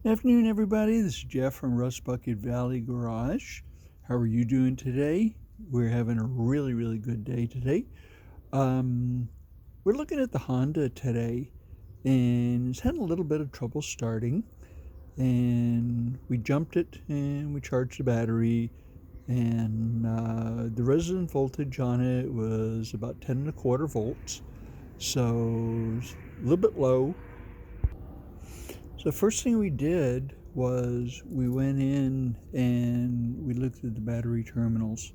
Afternoon, everybody. This is Jeff from Rust Bucket Valley Garage. How are you doing today? We're having a really good day today. We're looking at the Honda today, and it's had a little bit of trouble starting. And we jumped it, and we charged the battery, and the resonant voltage on it was about 10 1/4 volts, so it's a little bit low. So the first thing we did was we went in and we looked at the battery terminals.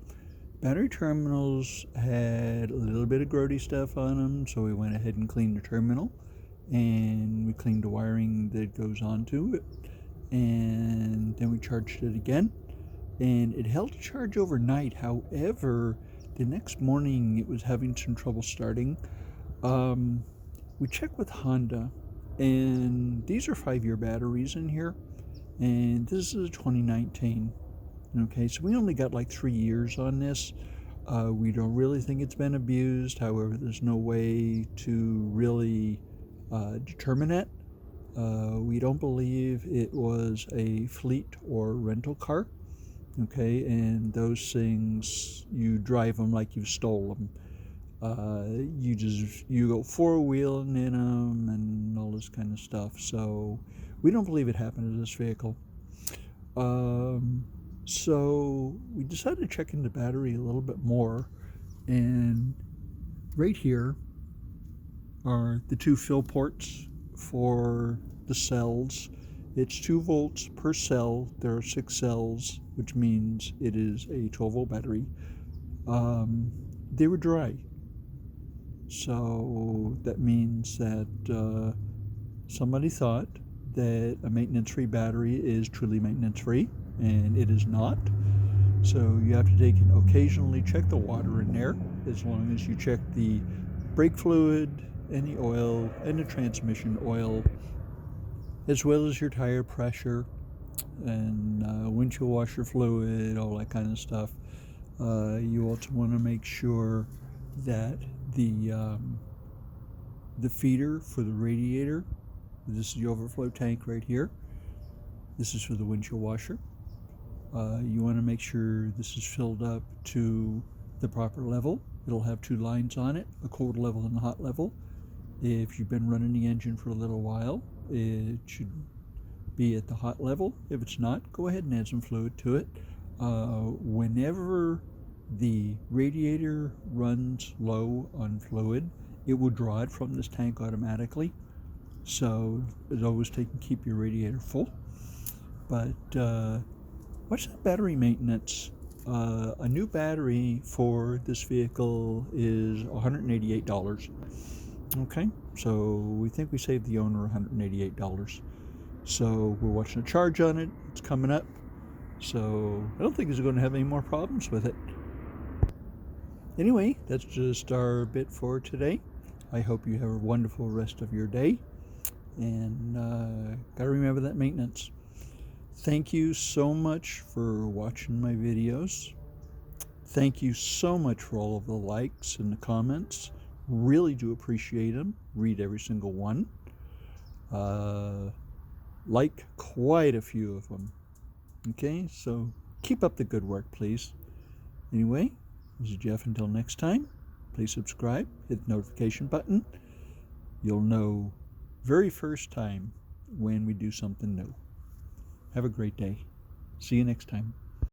Battery terminals had a little bit of grody stuff on them, so we went ahead and cleaned the terminal, and we cleaned the wiring that goes onto it, and then we charged it again, and it held a charge overnight. However, the next morning it was having some trouble starting. We checked with Honda, and these are 5-year batteries in here, and this is a 2019. Okay, so we only got like 3 years on this. We don't really think it's been abused. However, there's no way to really determine it. We don't believe it was a fleet or rental car. Okay, and those things, you drive them like you stole them. You go four-wheeling in them and all this kind of stuff. So we don't believe it happened to this vehicle. So we decided to check into the battery a little bit more, and right here are the 2 fill ports for the cells. It's 2 volts per cell. There are 6 cells, which means it is a 12-volt battery. They were dry, so that means that somebody thought that a maintenance-free battery is truly maintenance-free, and it is not. So you have to take and occasionally check the water in there, as long as you check the brake fluid and the oil and the transmission oil, as well as your tire pressure and windshield washer fluid, all that kind of stuff. You also want to make sure that the feeder for the radiator, this is the overflow tank right here, this is for the windshield washer. You want to make sure this is filled up to the proper level. It'll have 2 lines on it, a cold level and a hot level. If you've been running the engine for a little while, it should be at the hot level. If it's not, go ahead and add some fluid to it. Whenever the radiator runs low on fluid, it will draw it from this tank automatically. So it's always keep your radiator full. But what's that battery maintenance? A new battery for this vehicle is $188. Okay, so we think we saved the owner $188. So we're watching a charge on it. It's coming up. So I don't think he's going to have any more problems with it. Anyway, that's just our bit for today. I hope you have a wonderful rest of your day. And gotta remember that maintenance. Thank you so much for watching my videos. Thank you so much for all of the likes and the comments. Really do appreciate them. Read every single one. Like quite a few of them. Okay, so keep up the good work, please. Anyway, this is Jeff. Until next time, please subscribe, hit the notification button. You'll know very first time when we do something new. Have a great day. See you next time.